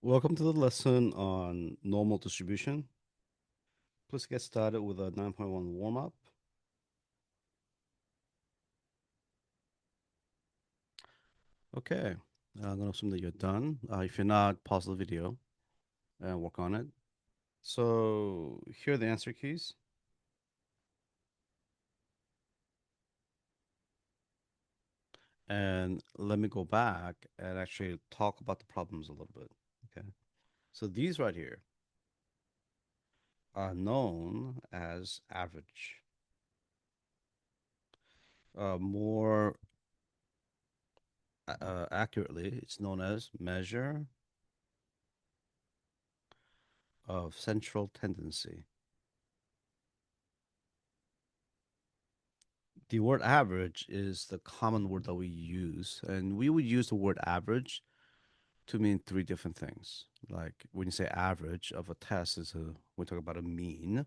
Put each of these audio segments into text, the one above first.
Welcome to the lesson on normal distribution. Please get started with a 9.1 warm-up. Okay, I'm going to assume that you're done. If you're not, pause the video and work on it. So here are the answer keys. And let me go back and actually talk about the problems a little bit. Okay, so these right here are known as average. More accurately, it's known as measure of central tendency. The word average is the common word that we use, and we would use the word average to mean three different things. Like when you say average of a test, we talk about a mean,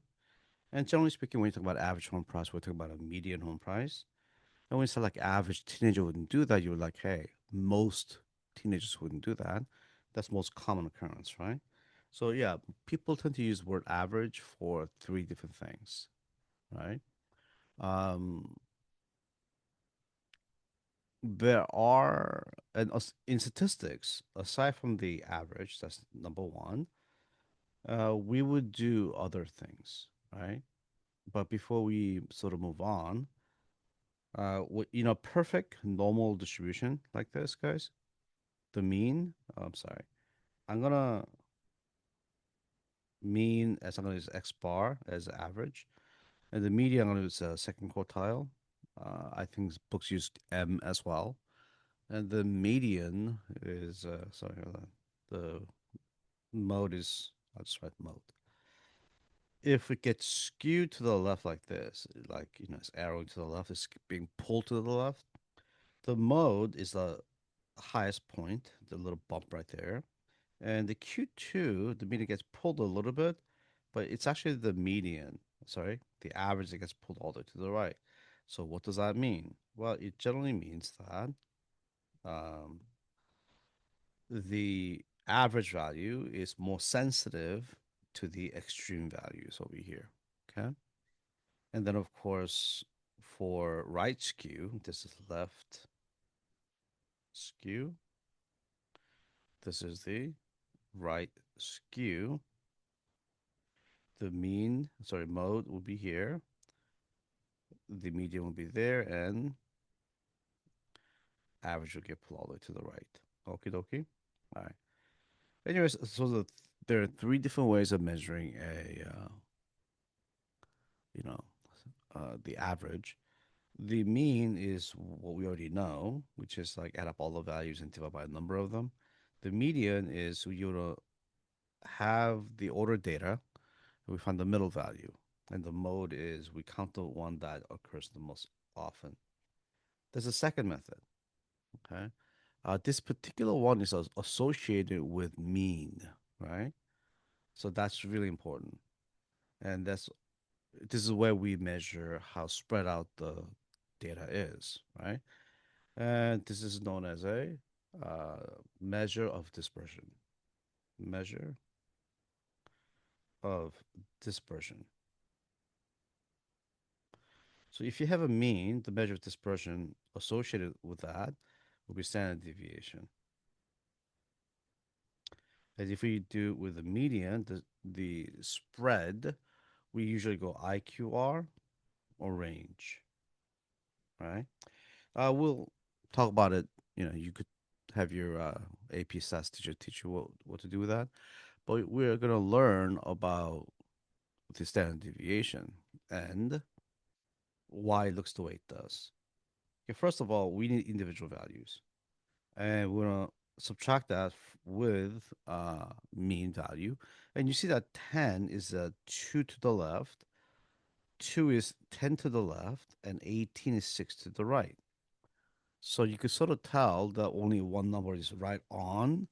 and generally speaking, when you talk about average home price, we're talking about a median home price. And when you say like average teenager wouldn't do that, you're like, hey, most teenagers wouldn't do that. That's most common occurrence, right? So yeah, people tend to use the word average for three different things, right? Um, there are in statistics, aside from the average, that's number one, we would do other things, right? But before we sort of move on, perfect normal distribution like this, guys, the mean, I'm sorry, I'm gonna mean as I'm gonna use X bar as average, and the median I'm gonna use second quartile. I think books use M as well. And the median is, sorry, hold on. The mode is, I'll just write mode. If it gets skewed to the left like this, like, it's arrowing to the left, it's being pulled to the left, the mode is the highest point, the little bump right there. And the Q2, the median gets pulled a little bit, but it's actually the median, sorry, the average that gets pulled all the way to the right. So what does that mean? Well, it generally means that um, the average value is more sensitive to the extreme values over here. Okay. And then, of course, for right skew, this is left skew. This is the right skew. The mean, sorry, mode will be here. The median will be there, and average will get pulled all the way to the right. Okie dokie. All right. Anyways, so there are three different ways of measuring you know, the average. The mean is what we already know, which is like add up all the values and divide by a number of them. The median is you to have the ordered data, and we find the middle value. And the mode is we count the one that occurs the most often. There's a second method, okay? This particular one is associated with mean, right? So that's really important. And this is where we measure how spread out the data is, right? And this is known as a measure of dispersion. Measure of dispersion. So if you have a mean, the measure of dispersion associated with that will be standard deviation. As if we do with the median, the spread, we usually go IQR or range, right? We'll talk about it. You could have your AP stats teacher teach you what to do with that. But we're going to learn about the standard deviation and why it looks the way it does. Okay, first of all, we need individual values, and we're going to subtract that with mean value. And you see that 10 is 2 to the left, 2 is 10 to the left, and 18 is 6 to the right. So you could sort of tell that only one number is right on,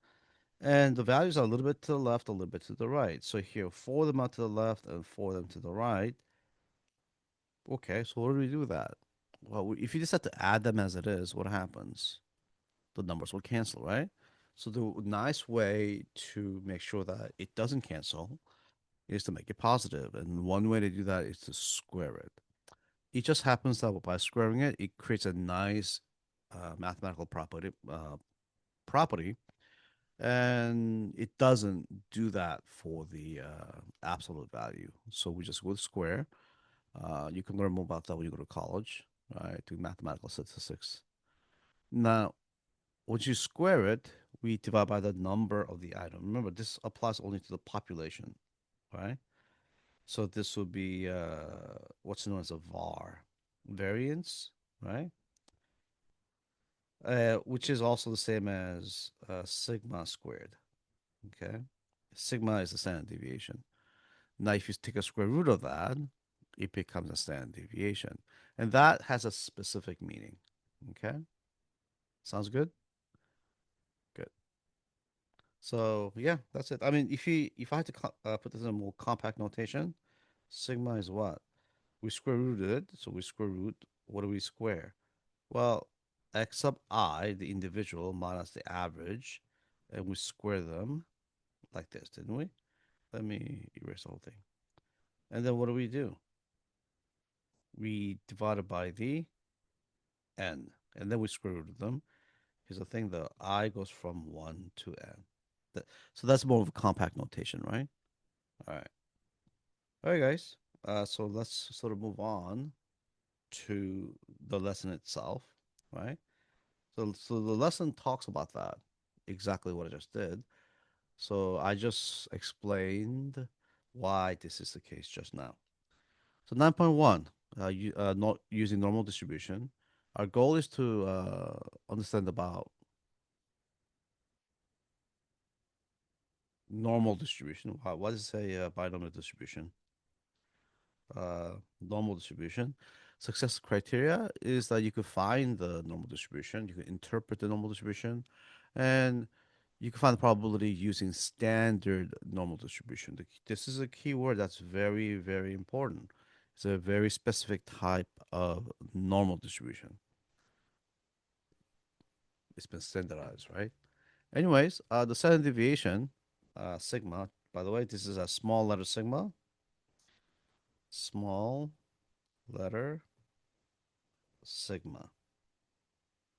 and the values are a little bit to the left, a little bit to the right. So here, 4 of them are to the left and 4 of them to the right. Okay, so what do we do with that? Well, if you just have to add them as it is, what happens? The numbers will cancel, right? So the nice way to make sure that it doesn't cancel is to make it positive. And one way to do that is to square it. It just happens that by squaring it, it creates a nice mathematical property, and it doesn't do that for the absolute value. So we just go to square. You can learn more about that when you go to college, right? Do mathematical statistics. Now, once you square it, we divide by the number of the item. Remember, this applies only to the population, right? So this would be what's known as a var, variance, right? Which is also the same as sigma squared. Okay, sigma is the standard deviation. Now, if you take a square root of that, it becomes a standard deviation, and that has a specific meaning. Okay, sounds good. Good. So yeah, that's it. I mean, if I had to put this in a more compact notation, sigma is what? We square rooted it, so we square root. What do we square? Well, x sub I, the individual, minus the average, and we square them like this, didn't we? Let me erase the whole thing. And then what do? We divide it by the n, and then we square root of them. Here's the thing: the I goes from 1 to n. So that's more of a compact notation, right? All right. All right, guys. So let's sort of move on to the lesson itself, right? So the lesson talks about that, exactly what I just did. So I just explained why this is the case just now. So 9.1, not using normal distribution. Our goal is to understand about normal distribution. What does it say binomial distribution? Normal distribution. Success criteria is that you could find the normal distribution, you can interpret the normal distribution, and you can find the probability using standard normal distribution. This is a keyword that's very, very important. It's a very specific type of normal distribution. It's been standardized, right? Anyways, the standard deviation, sigma, by the way, this is a small letter sigma, small letter sigma,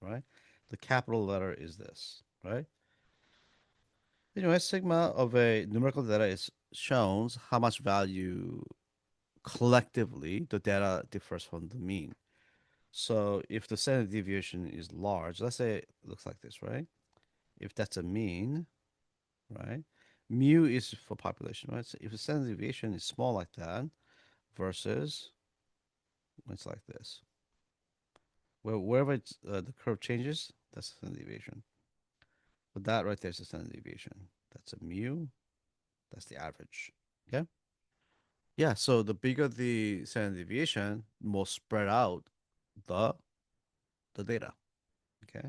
right? The capital letter is this, right? Anyway, sigma of a numerical data is shown how much value collectively the data differs from the mean. So if the standard deviation is large, let's say it looks like this, right? If that's a mean, right? Mu is for population, right? So if the standard deviation is small like that versus it's like this, wherever the curve changes, that's the standard deviation. But that right there is the standard deviation. That's a mu. That's the average. Okay. Yeah. So the bigger the standard deviation, more spread out the the data. Okay.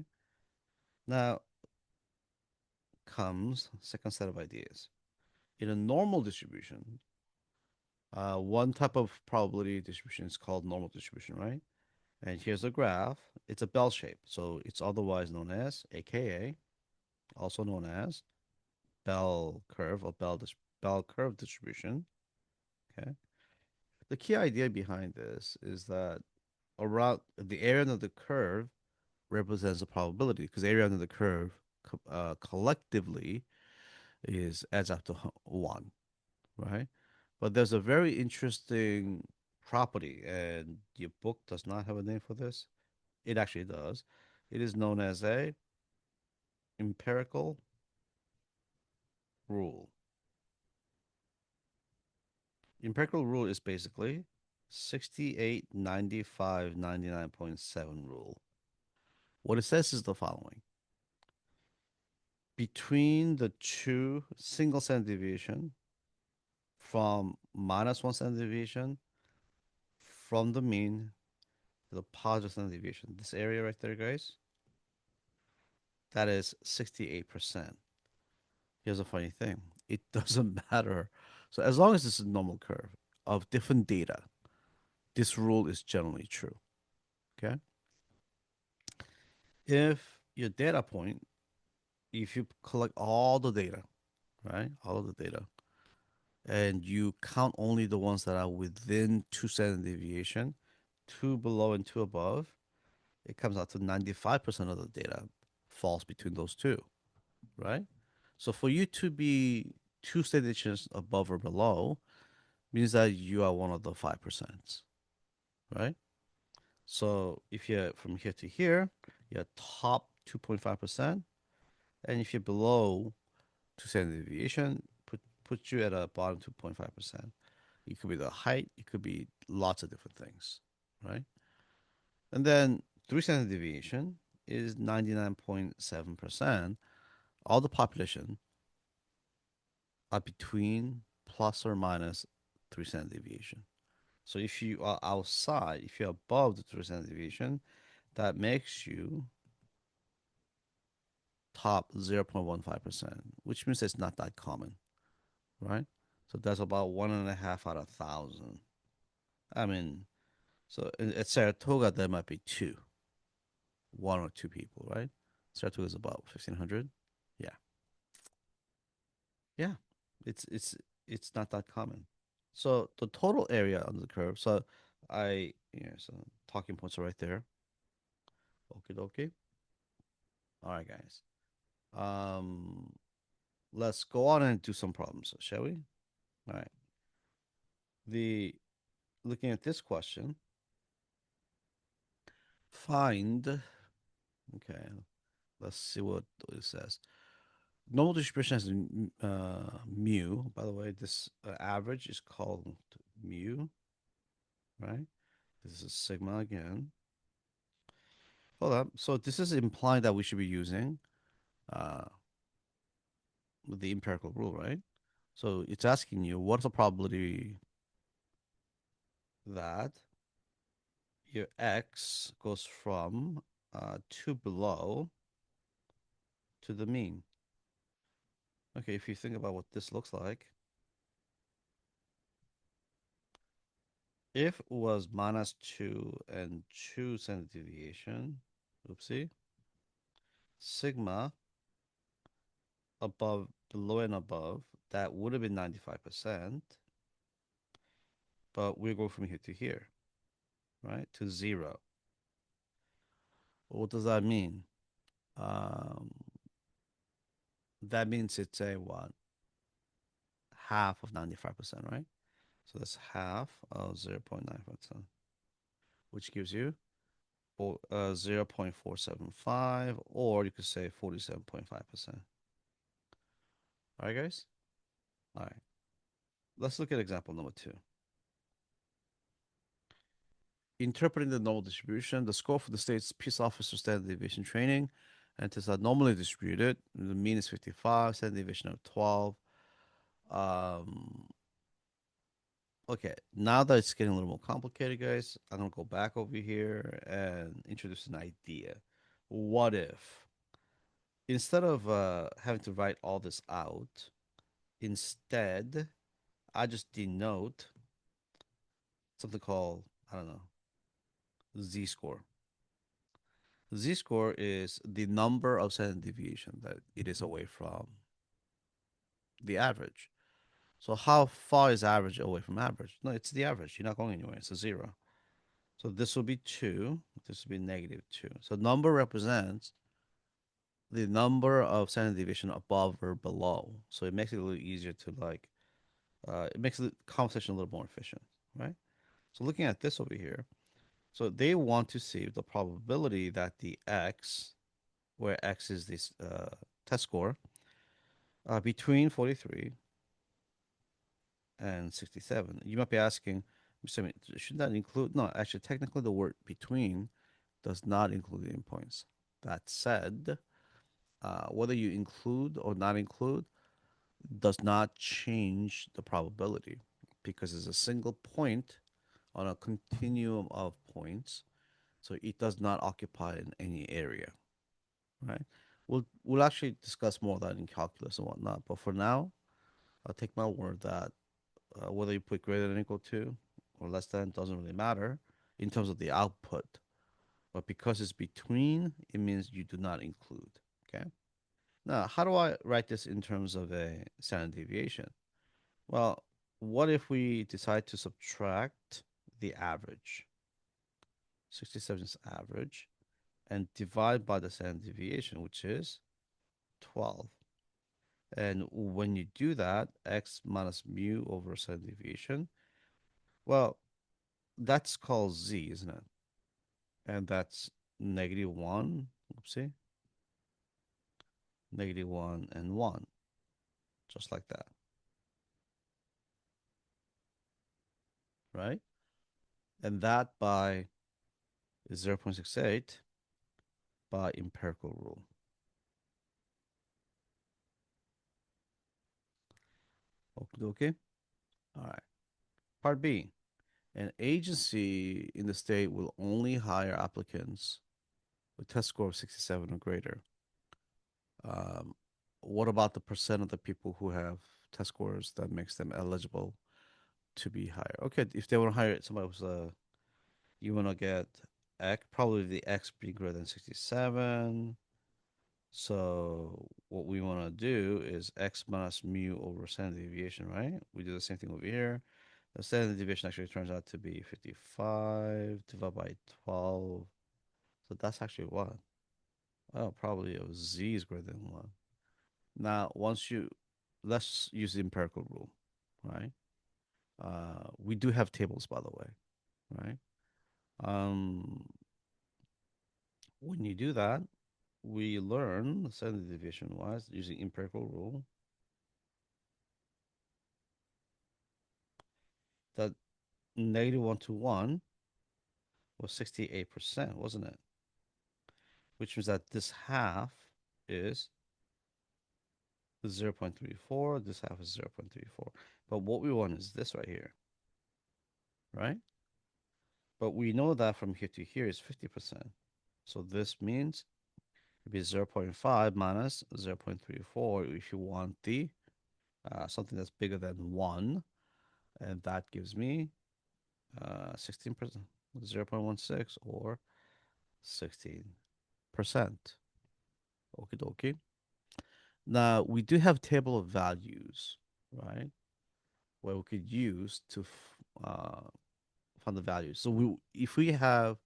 Now comes second set of ideas. In a normal distribution, one type of probability distribution is called normal distribution, right? And here's a graph. It's a bell shape, so it's otherwise known as, AKA, also known as bell curve or bell curve distribution. Okay. The key idea behind this is that around the area under the curve represents a probability because the area under the curve collectively is adds up to one, right? But there's a very interesting property, and your book does not have a name for this. It actually does. It is known as a empirical rule. Empirical rule is basically 68, 95, 99.7 rule. What it says is the following. Between the two single standard deviation from -1 standard deviation from the mean to the positive standard deviation, this area right there, guys, that is 68%. Here's a funny thing. It doesn't matter. So as long as it's a normal curve of different data, this rule is generally true. Okay. If your data point if you collect all the data, right, all of the data, and you count only the ones that are within 2 standard deviation, two below and two above, it comes out to 95% of the data falls between those two, right? So for you to be 2 standard deviations above or below means that you are one of the 5%, right? So if you're from here to here, you're top 2.5%. And if you're below 2 standard deviation, put you at a bottom 2.5%. It could be the height, it could be lots of different things, right? And then 3 standard deviation is 99.7%. All the population are between plus or minus 3 standard deviation. So if you are outside, if you're above the 3 standard deviation, that makes you top 0.15%, which means it's not that common, right? So that's about 1.5 out of 1,000. I mean, so at Saratoga, there might be two, one or two people, right? Saratoga is about 1,500. Yeah, yeah, it's it's not that common. So the total area on the curve. So so talking points are right there. Okay, okay. All right, guys. Um, let's go on and do some problems, shall we? All right. The Looking at this question, find. Okay, let's see what it says. Normal distribution has mu. By the way, this average is called mu, right? This is sigma again. Hold up. So this is implying that we should be using uh, the empirical rule, right? So it's asking you what's the probability that your x goes from 2 below to the mean. Okay, if you think about what this looks like, if it was minus 2 and 2 standard deviation, oopsie, sigma above, below and above, that would have been 95%, but we're going from here to here, right? To 0. What does that mean? Um, that means it's a what? Half of 95%, right? So that's half of 0.95%, which gives you 0.475, or you could say 47.5%. All right, guys? All right. Let's look at example number 2. Interpreting the normal distribution, the score for the state's peace officer standard deviation training, and it is normally distributed. The mean is 55, standard deviation of 12. Um, okay, now that it's getting a little more complicated, guys, I'm gonna go back over here and introduce an idea. What if instead of having to write all this out, instead I just denote something called, I don't know, z score. Z score is the number of standard deviation that it is away from the average. So how far is average away from average? No, it's the average. You're not going anywhere. It's a 0. So this will be 2. This will be negative 2. So number represents the number of standard deviation above or below. So it makes it a little easier to like, it makes the conversation a little more efficient, right? So looking at this over here, so they want to see the probability that the x, where x is this test score, between 43 and 67. You might be asking, Mr. Should that include? No, actually, technically, the word between does not include the endpoints. That said, whether you include or not include does not change the probability because it's a single point on a continuum of points, so it does not occupy in any area, right? We'll actually discuss more of that in calculus and whatnot, but for now, I'll take my word that whether you put greater than or equal to or less than doesn't really matter in terms of the output. But because it's between, it means you do not include. Okay. Now, how do I write this in terms of a standard deviation? Well, what if we decide to subtract the average, 67 is average, and divide by the standard deviation, which is 12. And when you do that, x minus mu over standard deviation, well, that's called z, isn't it? And that's -1, oopsie, -1 and 1, just like that, right? And that by 0.68 by empirical rule. Okay, okay. All right. Part B. An agency in the state will only hire applicants with test score of 67 or greater. Um, what about the percent of the people who have test scores that makes them eligible to be hired? Okay, if they want to hire somebody who's you want to get X, probably the X being greater than 67. So what we want to do is X minus mu over standard deviation, right? We do the same thing over here. The standard deviation actually turns out to be 55 divided by 12. So that's actually what? Oh, probably a z is greater than 1. Now, let's use the empirical rule, right? We do have tables, by the way, right? Um, when you do that, we learn standard deviation wise using empirical rule that -1 to 1 was 68%, wasn't it? Which means that this half is 0.34, this half is 0.34. But what we want is this right here, right? But we know that from here to here is 50%. So this means it'd be zero point 0.5 minus 0.34 if you want the something that's bigger than 1. And that gives me 16%, 0.16 or 16%. Okie dokie. Now, we do have table of values, right? Where we could use to find the values. So if we have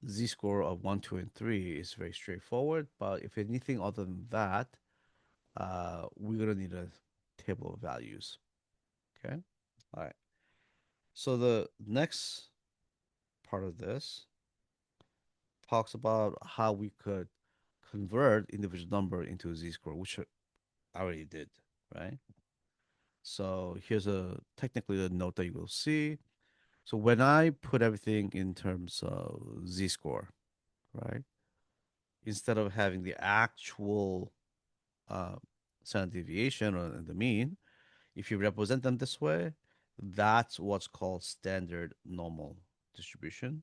z-score of 1, 2, and 3, it's very straightforward. But if anything other than that, we're going to need a table of values. Okay? All right. So the next part of this talks about how we could convert individual number into a z-score, which I already did, right? So here's a technically the note that you will see. So when I put everything in terms of z-score, right? Instead of having the actual uh, standard deviation or the mean, if you represent them this way, that's what's called standard normal distribution,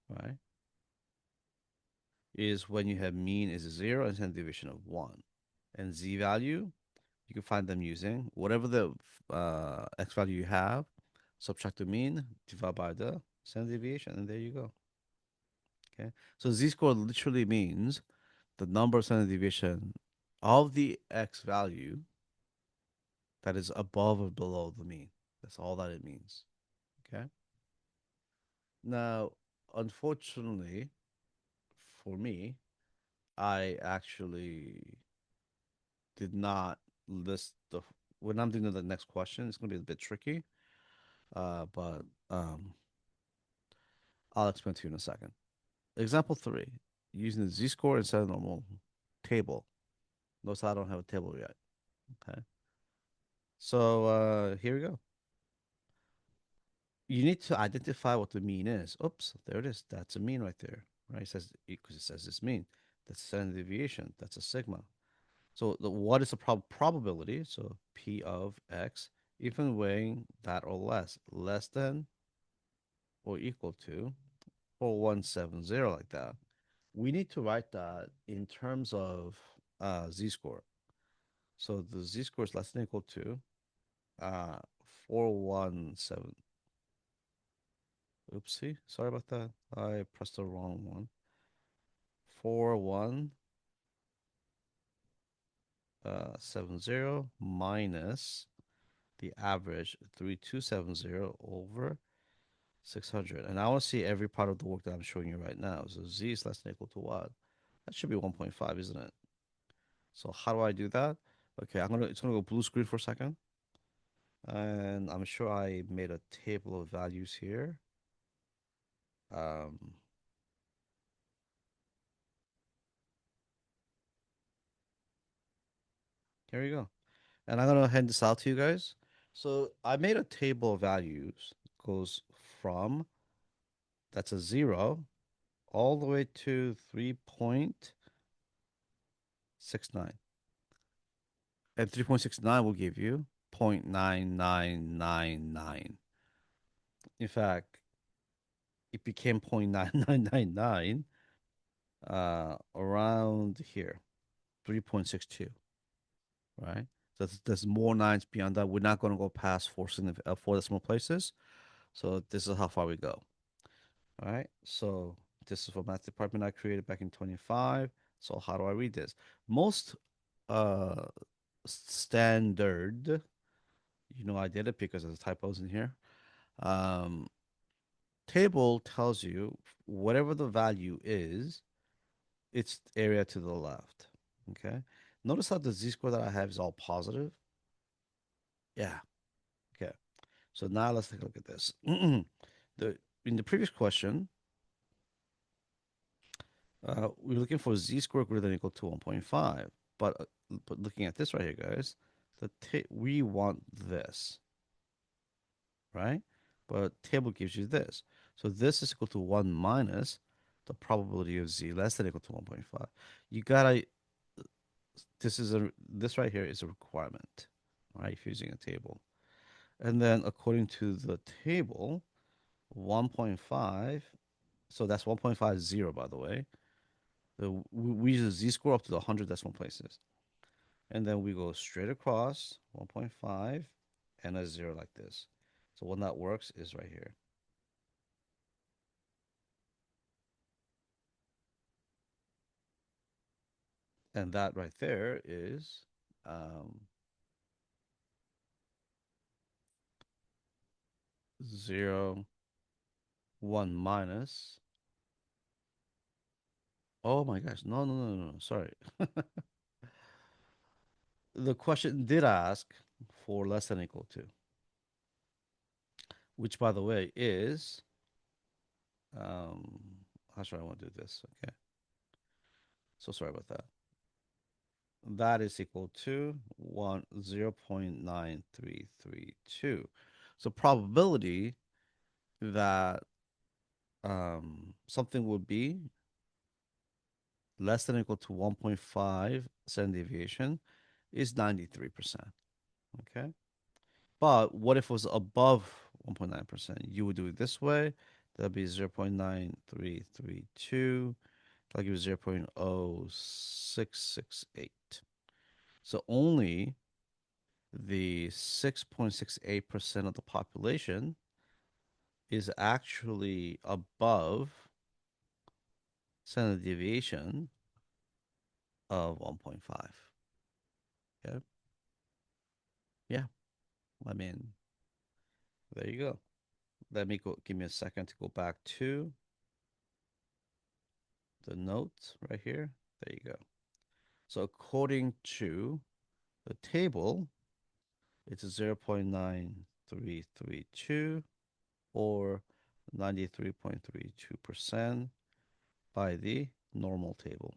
right? Is when you have mean is a 0 and standard deviation of 1. And z value, you can find them using whatever the x value you have, subtract the mean, divide by the standard deviation, and there you go. Okay. So z-score literally means the number of standard deviation of the x value that is above or below the mean. That's all that it means. Okay. Now, unfortunately for me, I actually did not list the. When I'm doing the next question, it's going to be a bit tricky, but I'll explain to you in a second. Example three, using the z-score instead of normal table. Notice I don't have a table yet. Okay. So here we go. You need to identify what the mean is. Oops, there it is. That's a mean right there. Right? It says because it says this mean. That's a standard deviation. That's a sigma. So what is the probability? So P of X, even weighing that or less than or equal to 4170 like that. We need to write that in terms of z-score. So the z-score is less than or equal to uh, 417. Oopsie, sorry about that. I pressed the wrong one. 41. 70 minus the average 3270 over 600. And I want to see every part of the work that I'm showing you right now. So z is less than or equal to what? That should be 1.5, isn't it? So how do I do that? Okay, it's gonna go blue screen for a second. And I'm sure I made a table of values here. Um, Here we go. And I'm gonna hand this out to you guys. So I made a table of values. It goes from, that's a 0, all the way to 3.69. And 3.69 will give you 0.9999. In fact, it became 0.9999 around here, 3.62, right? So there's more nines beyond that. We're not going to go past four decimal places. So this is how far we go. All right. So this is for math department I created back in 25. So how do I read this? Most uh standard, I did it because there's typos in here. Um, Table tells you whatever the value is, its area to the left. Okay. Notice how the z-score that I have is all positive. Yeah. Okay. So now let's take a look at this. The In the previous question, we're looking for z-score greater than or equal to 1.5. But looking at this right here, guys, we want this, right? But table gives you this. So this is equal to 1 minus the probability of z less than or equal to 1.5. You gotta, this right here is a requirement, right? If you're using a table. And then according to the table, 1.5, so that's 1.50, by the way. We use z-score up to the 100 decimal places. And then we go straight across 1.5 and a 0 like this. So one that works is right here. And that right there is 0, 1 minus. Oh my gosh. No, no, no, no, no. Sorry. The question did ask for less than or equal to, which, by the way, is, um, how should I want to do this? Okay. So sorry about that. That is equal to 0.9332. So probability that something would be less than or equal to 1.5 standard deviation is 93%. Okay. But what if it was above 1.9%? You would do it this way. That'd be 0.9332. That'll give you 0.0668. So only the 6.68% of the population is actually above standard deviation of 1.5. Okay. Yeah. I mean, there you go. Give me a second to go back to the notes right here. There you go. So according to the table, it's 0.9332 or 93.32% by the normal table.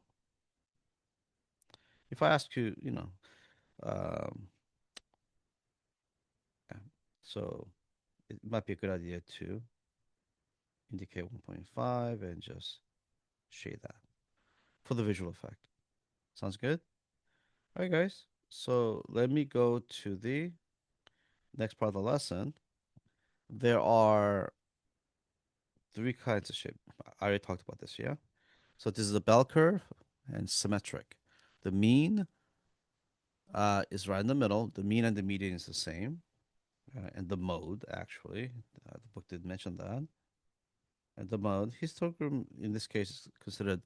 If I ask you, um, yeah, so it might be a good idea to indicate 1.5 and just shade that for the visual effect. Sounds good? All right, guys. So let me go to the next part of the lesson. There are three kinds of shape. I already talked about this, yeah? So this is the bell curve and symmetric. The mean is right in the middle. The mean and the median is the same. And the mode, actually, the book did mention that. And the mode, histogram, in this case, is considered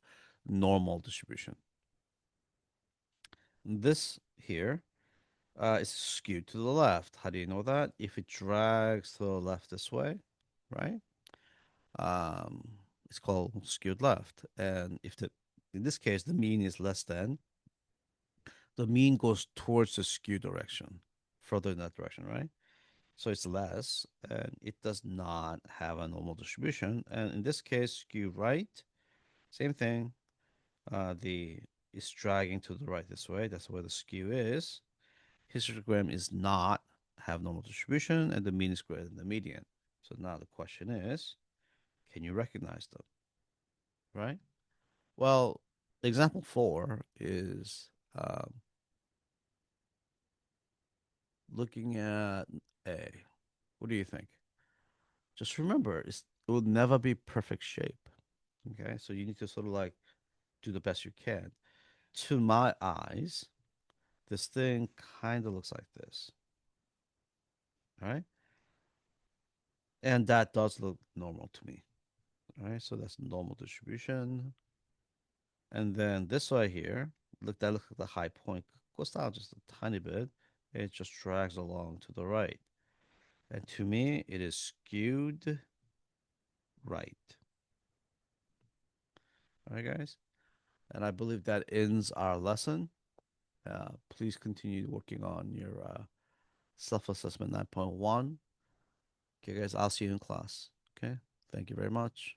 normal distribution. This here is skewed to the left. How do you know that? If it drags to the left this way, right? Um, it's called skewed left. And if the in this case the mean is less than, the mean goes towards the skew direction, further in that direction, right? So it's less, and it does not have a normal distribution. And in this case, skew right, same thing. The is dragging to the right this way. That's where the skew is. Histogram is not have normal distribution, and the mean is greater than the median. So now the question is, can you recognize them, right? Well, example four is looking at A. What do you think? Just remember, it will never be perfect shape. Okay, so you need to sort of like do the best you can. To my eyes, this thing kind of looks like this, right? And that does look normal to me, right? So that's normal distribution. And then this right here, look at the high point, goes down just a tiny bit. It just drags along to the right. And to me, it is skewed right. All right, guys? And I believe that ends our lesson. Please continue working on your self-assessment 9.1. Okay, guys, I'll see you in class. Okay, thank you very much.